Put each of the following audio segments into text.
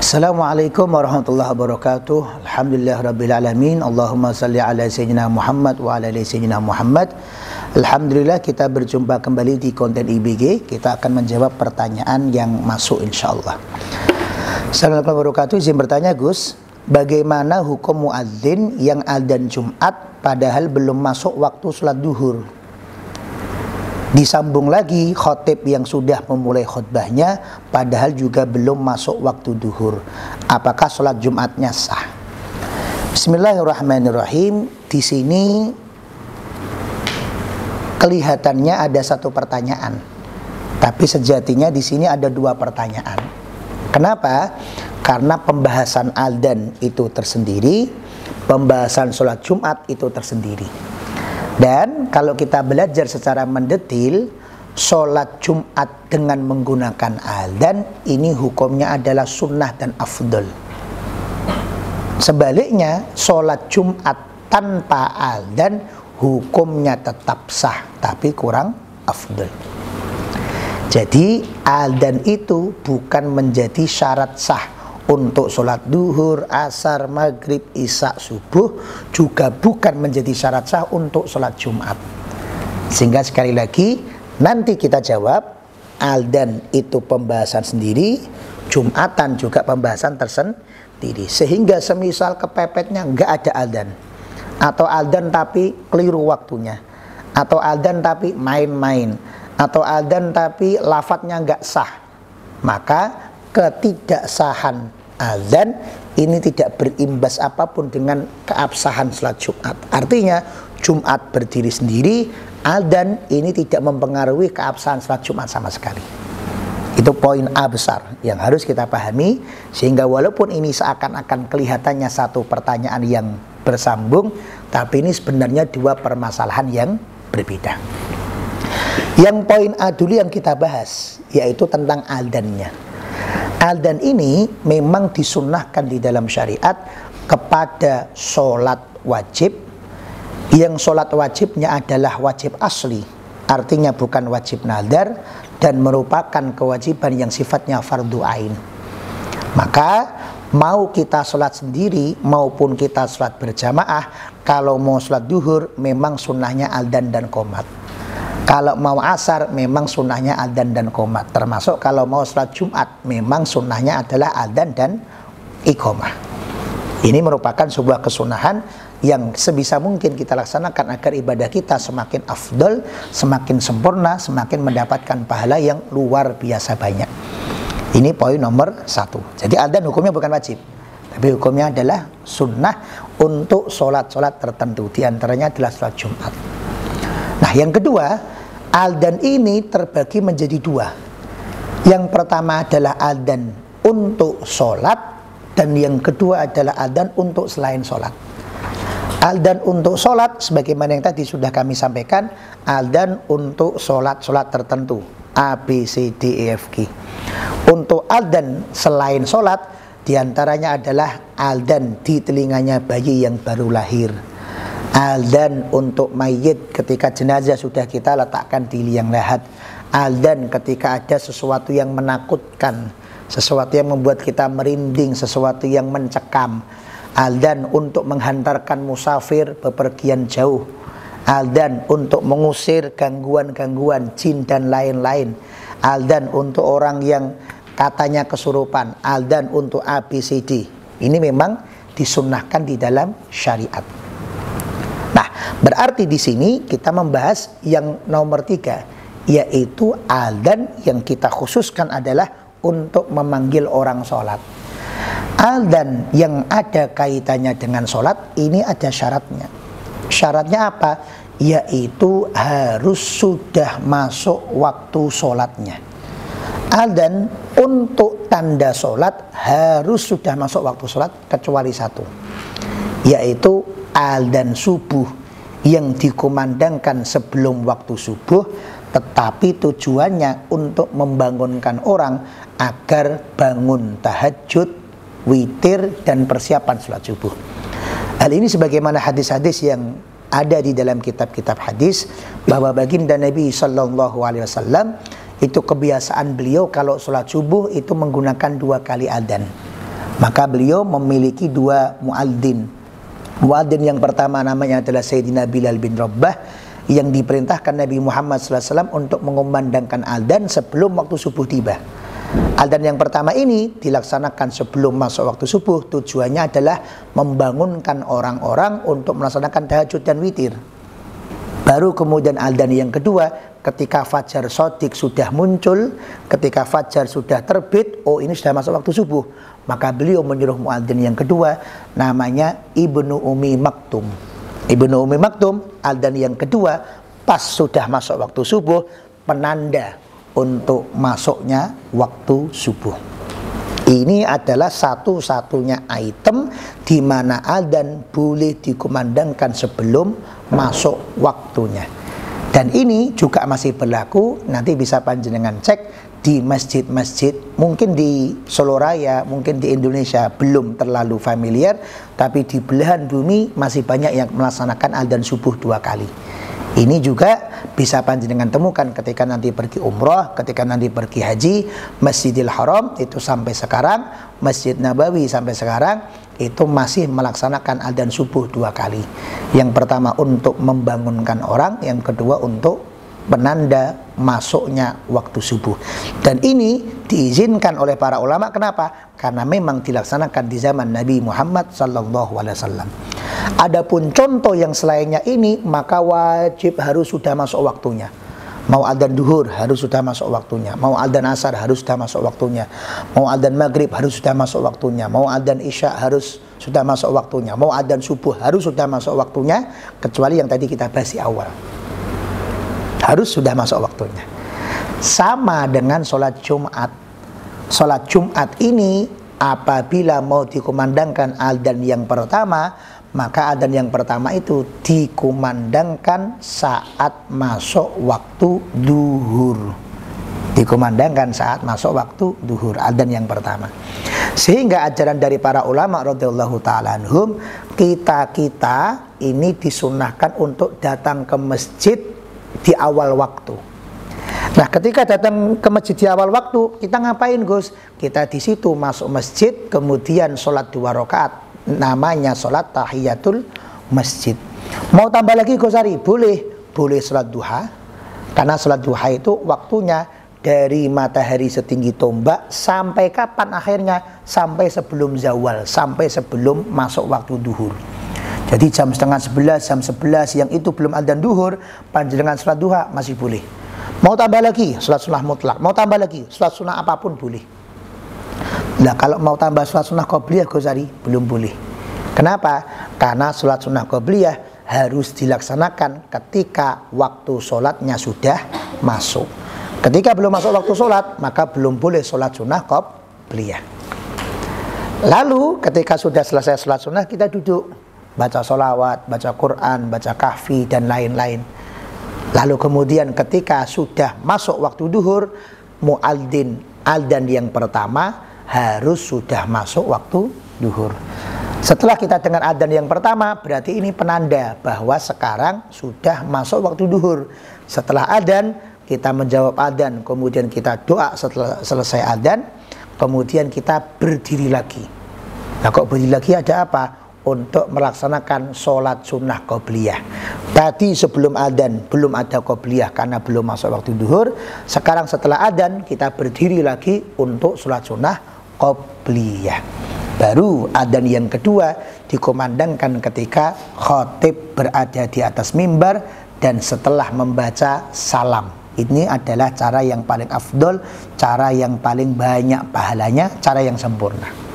Assalamualaikum warahmatullahi wabarakatuh. Alhamdulillah rabbil alamin. Allahumma salli ala sayyidina Muhammad wa ala ali sayyidina Muhammad. Alhamdulillah kita berjumpa kembali di konten IBG. Kita akan menjawab pertanyaan yang masuk insyaallah. Assalamualaikum warahmatullahi wabarakatuh. Izin bertanya Gus, bagaimana hukum muadzin yang adzan Jumat padahal belum masuk waktu sholat duhur? Disambung lagi khotib yang sudah memulai khutbahnya padahal juga belum masuk waktu duhur. Apakah sholat Jumatnya sah? Bismillahirrahmanirrahim. Di sini kelihatannya ada satu pertanyaan, tapi sejatinya di sini ada dua pertanyaan. Kenapa? Karena pembahasan adzan itu tersendiri, pembahasan sholat Jumat itu tersendiri. Dan kalau kita belajar secara mendetil, sholat Jumat dengan menggunakan adzan ini hukumnya adalah sunnah dan afdol. Sebaliknya, sholat Jumat tanpa adzan hukumnya tetap sah, tapi kurang afdol. Jadi adzan itu bukan menjadi syarat sah untuk sholat duhur, asar, maghrib, isya, subuh, juga bukan menjadi syarat sah untuk sholat Jumat. Sehingga sekali lagi nanti kita jawab, adzan itu pembahasan sendiri, Jumatan juga pembahasan tersendiri. Sehingga semisal kepepetnya nggak ada adzan, atau adzan tapi keliru waktunya, atau adzan tapi main-main, atau adzan tapi lafadznya nggak sah, maka ketidaksahan adzan ini tidak berimbas apapun dengan keabsahan salat Jumat. Artinya Jumat berdiri sendiri, adzan ini tidak mempengaruhi keabsahan salat Jumat sama sekali. Itu poin A besar yang harus kita pahami, sehingga walaupun ini seakan-akan kelihatannya satu pertanyaan yang bersambung, tapi ini sebenarnya dua permasalahan yang berbeda. Yang poin A dulu yang kita bahas, yaitu tentang adzannya. Adzan ini memang disunnahkan di dalam syariat kepada sholat wajib, yang sholat wajibnya adalah wajib asli, artinya bukan wajib nadar, dan merupakan kewajiban yang sifatnya fardu ain. Maka mau kita sholat sendiri maupun kita sholat berjamaah, kalau mau sholat duhur memang sunnahnya adzan dan qomat. Kalau mau asar memang sunnahnya adzan dan qomat. Termasuk kalau mau sholat Jumat memang sunnahnya adalah adzan dan iqamah. Ini merupakan sebuah kesunahan yang sebisa mungkin kita laksanakan agar ibadah kita semakin afdol, semakin sempurna, semakin mendapatkan pahala yang luar biasa banyak. Ini poin nomor 1. Jadi adzan hukumnya bukan wajib, tapi hukumnya adalah sunnah untuk sholat-sholat tertentu. Di antaranya adalah sholat Jumat. Nah, yang kedua, adzan ini terbagi menjadi dua. Yang pertama adalah adzan untuk sholat, dan yang kedua adalah adzan untuk selain sholat. Adzan untuk sholat, sebagaimana yang tadi sudah kami sampaikan, adzan untuk sholat-sholat tertentu, A, B, C, D, E, F, G. Untuk adzan selain sholat, diantaranya adalah adzan di telinganya bayi yang baru lahir, adzan untuk mayit ketika jenazah sudah kita letakkan di liang lahat, adzan ketika ada sesuatu yang menakutkan, sesuatu yang membuat kita merinding, sesuatu yang mencekam, adzan untuk menghantarkan musafir bepergian jauh, adzan untuk mengusir gangguan-gangguan jin dan lain-lain, adzan untuk orang yang katanya kesurupan, adzan untuk A, B, C, D. Ini memang disunnahkan di dalam syariat. Nah, berarti di sini kita membahas yang nomor 3, yaitu adzan yang kita khususkan adalah untuk memanggil orang sholat. Adzan yang ada kaitannya dengan sholat ini ada syaratnya. Syaratnya apa? Yaitu harus sudah masuk waktu sholatnya. Adzan untuk tanda sholat harus sudah masuk waktu sholat kecuali satu, yaitu adzan subuh yang dikumandangkan sebelum waktu subuh, tetapi tujuannya untuk membangunkan orang agar bangun tahajud, witir, dan persiapan sholat subuh. Hal ini sebagaimana hadis-hadis yang ada di dalam kitab-kitab hadis, bahwa baginda Nabi SAW itu kebiasaan beliau kalau sholat subuh itu menggunakan 2 kali adzan. Maka beliau memiliki dua muadzin. Muadzin yang pertama namanya adalah Sayyidina Bilal bin Rabah, yang diperintahkan Nabi Muhammad SAW untuk mengumandangkan adzan sebelum waktu subuh tiba. Adzan yang pertama ini dilaksanakan sebelum masuk waktu subuh. Tujuannya adalah membangunkan orang-orang untuk melaksanakan tahajud dan witir. Baru kemudian adzan yang kedua ketika fajar shadiq sudah muncul, ketika fajar sudah terbit, oh ini sudah masuk waktu subuh, maka beliau menyuruh muadzin yang kedua namanya Ibnu Ummi Maktum. Ibnu Ummi Maktum, adzan yang kedua pas sudah masuk waktu subuh, penanda untuk masuknya waktu subuh. Ini adalah satu-satunya item di mana adzan boleh dikumandangkan sebelum masuk waktunya. Dan ini juga masih berlaku, nanti bisa panjenengan cek di masjid-masjid, mungkin di Solo Raya, mungkin di Indonesia belum terlalu familiar, tapi di belahan bumi masih banyak yang melaksanakan adzan subuh 2 kali. Ini juga bisa panjenengan temukan ketika nanti pergi umroh, ketika nanti pergi haji. Masjidil Haram itu sampai sekarang, Masjid Nabawi sampai sekarang itu masih melaksanakan adzan subuh 2 kali. Yang pertama untuk membangunkan orang, yang kedua untuk penanda masuknya waktu subuh. Dan ini diizinkan oleh para ulama. Kenapa? Karena memang dilaksanakan di zaman Nabi Muhammad SAW. Adapun contoh yang selainnya ini, maka wajib harus sudah masuk waktunya. Mau adzan duhur harus sudah masuk waktunya, mau adzan asar harus sudah masuk waktunya, mau adzan maghrib harus sudah masuk waktunya, mau adzan isya harus sudah masuk waktunya, mau adzan subuh harus sudah masuk waktunya, kecuali yang tadi kita bahas di awal, harus sudah masuk waktunya. Sama dengan sholat Jumat. Sholat Jumat ini apabila mau dikumandangkan adzan yang pertama, maka adzan yang pertama itu dikumandangkan saat masuk waktu duhur. Dikumandangkan saat masuk waktu duhur, adzan yang pertama. Sehingga ajaran dari para ulama radhiyallahu ta'ala anhum, kita ini disunahkan untuk datang ke masjid di awal waktu. Nah, ketika datang ke masjid di awal waktu, kita ngapain, Gus? Kita di situ masuk masjid, kemudian sholat 2 rakaat. Namanya sholat tahiyatul masjid. Mau tambah lagi Gus Ari? Boleh. Boleh sholat duha. Karena sholat duha itu waktunya dari matahari setinggi tombak sampai kapan akhirnya? Sampai sebelum zawal, sampai sebelum masuk waktu duhur. Jadi jam setengah 11, jam 11 yang itu belum adzan duhur, panjenengan sholat duha masih boleh. Mau tambah lagi sholat sunnah mutlak, mau tambah lagi sholat sunnah apapun boleh. Nah, kalau mau tambah sholat sunnah qobliyah Gus Ari, belum boleh. Kenapa? Karena sholat sunnah qobliyah harus dilaksanakan ketika waktu sholatnya sudah masuk. Ketika belum masuk waktu sholat, maka belum boleh sholat sunnah qobliyah. Lalu ketika sudah selesai sholat sunnah, kita duduk, baca sholawat, baca Quran, baca kahfi, dan lain-lain. Lalu kemudian ketika sudah masuk waktu duhur, muadzin adzan yang pertama harus sudah masuk waktu duhur. Setelah kita dengar adzan yang pertama, berarti ini penanda bahwa sekarang sudah masuk waktu duhur. Setelah adzan, kita menjawab adzan, kemudian kita doa setelah selesai adzan, kemudian kita berdiri lagi. Nah, kok berdiri lagi ada apa? Untuk melaksanakan sholat sunnah qobliyah. Tadi sebelum adzan belum ada qobliyah karena belum masuk waktu duhur. Sekarang setelah adzan kita berdiri lagi untuk sholat sunnah qobliyah. Baru adzan yang kedua dikumandangkan ketika khatib berada di atas mimbar dan setelah membaca salam. Ini adalah cara yang paling afdol, cara yang paling banyak pahalanya, cara yang sempurna.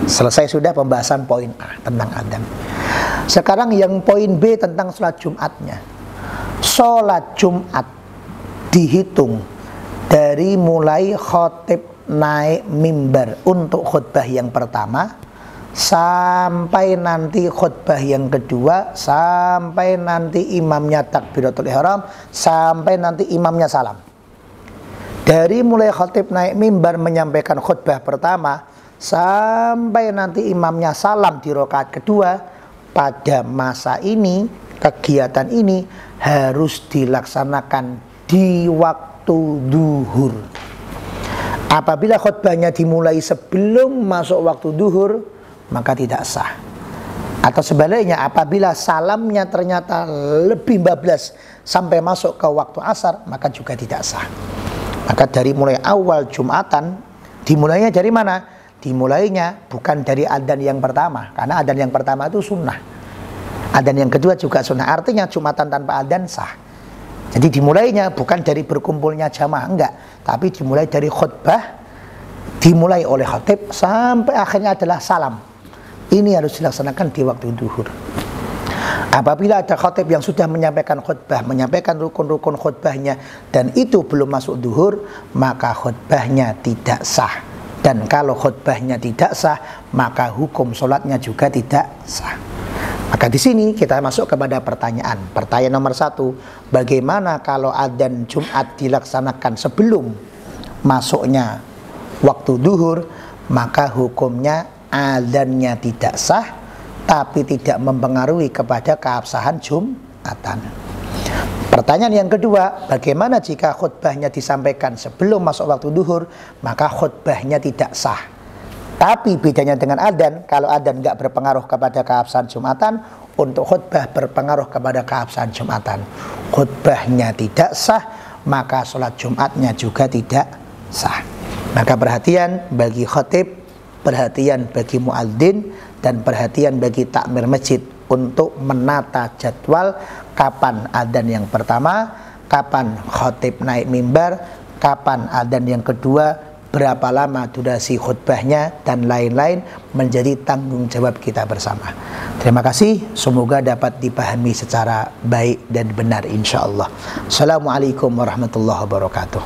Selesai sudah pembahasan poin A tentang adzan. Sekarang yang poin B tentang sholat Jumatnya. Sholat Jumat dihitung dari mulai khatib naik mimbar untuk khutbah yang pertama sampai nanti khutbah yang kedua, sampai nanti imamnya takbiratul ihram, sampai nanti imamnya salam. Dari mulai khatib naik mimbar menyampaikan khutbah pertama sampai nanti imamnya salam di rakaat kedua, pada masa ini, kegiatan ini harus dilaksanakan di waktu duhur. Apabila khutbahnya dimulai sebelum masuk waktu duhur, maka tidak sah. Atau sebaliknya, apabila salamnya ternyata lebih bablas sampai masuk ke waktu asar, maka juga tidak sah. Maka dari mulai awal Jumatan, dimulainya dari mana? Dimulainya bukan dari adzan yang pertama, karena adzan yang pertama itu sunnah. Adzan yang kedua juga sunnah, artinya Jumatan tanpa adzan sah. Jadi dimulainya bukan dari berkumpulnya jamaah, enggak, tapi dimulai dari khutbah, dimulai oleh khatib sampai akhirnya adalah salam. Ini harus dilaksanakan di waktu duhur. Apabila ada khatib yang sudah menyampaikan khutbah, menyampaikan rukun-rukun khutbahnya, dan itu belum masuk duhur, maka khutbahnya tidak sah. Dan kalau khutbahnya tidak sah, maka hukum sholatnya juga tidak sah. Maka di sini kita masuk kepada pertanyaan. Pertanyaan nomor 1, bagaimana kalau adzan Jumat dilaksanakan sebelum masuknya waktu duhur? Maka hukumnya adzannya tidak sah, tapi tidak mempengaruhi kepada keabsahan Jumatan. Pertanyaan yang kedua, bagaimana jika khutbahnya disampaikan sebelum masuk waktu duhur? Maka khutbahnya tidak sah. Tapi bedanya dengan adzan, kalau adzan nggak berpengaruh kepada keabsahan Jumatan, untuk khutbah berpengaruh kepada keabsahan Jumatan. Khutbahnya tidak sah, maka sholat Jumatnya juga tidak sah. Maka perhatian bagi khatib, perhatian bagi muadzin, dan perhatian bagi takmir masjid untuk menata jadwal kapan adzan yang pertama, kapan khatib naik mimbar, kapan adzan yang kedua, berapa lama durasi khutbahnya, dan lain-lain menjadi tanggung jawab kita bersama. Terima kasih, semoga dapat dipahami secara baik dan benar insyaallah. Assalamualaikum warahmatullahi wabarakatuh.